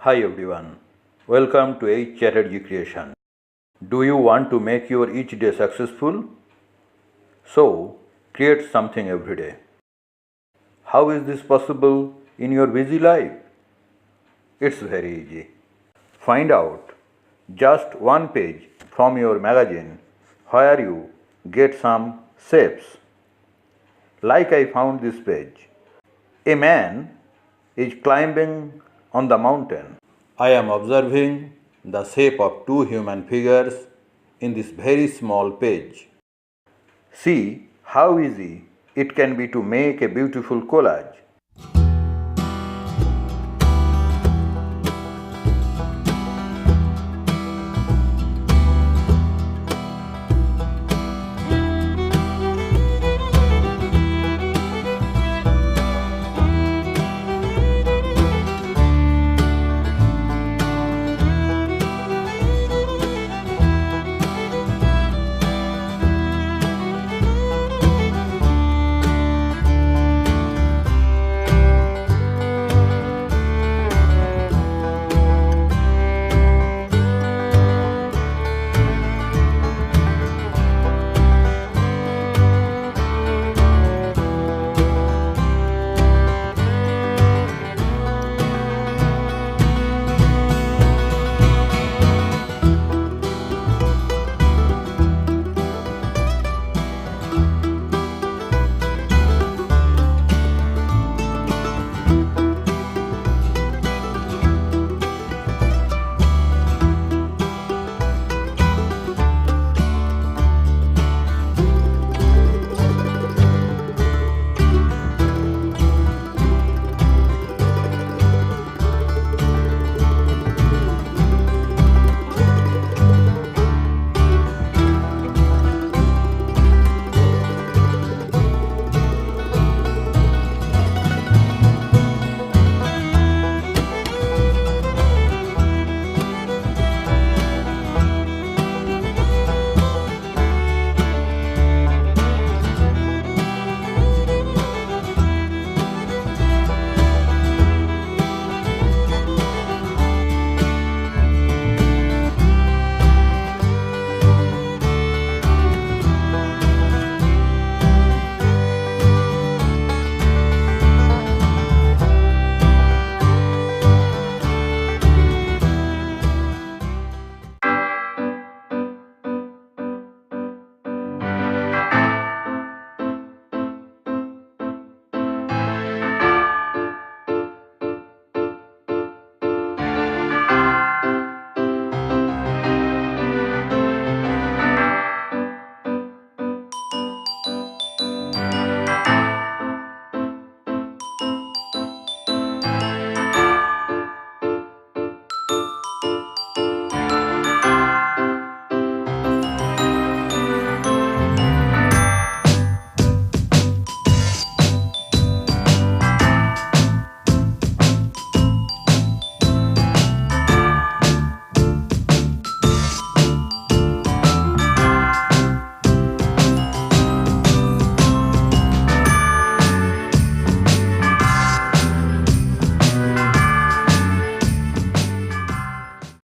Hi everyone, welcome to a Chatterjee creation. Do you want to make your each day successful? So, create something every day. How is this possible in your busy life? It's very easy. Find out just one page from your magazine where you get some shapes. Like I found this page. A man is climbing on the mountain. I am observing the shape of two human figures in this very small page. See how easy it can be to make a beautiful collage.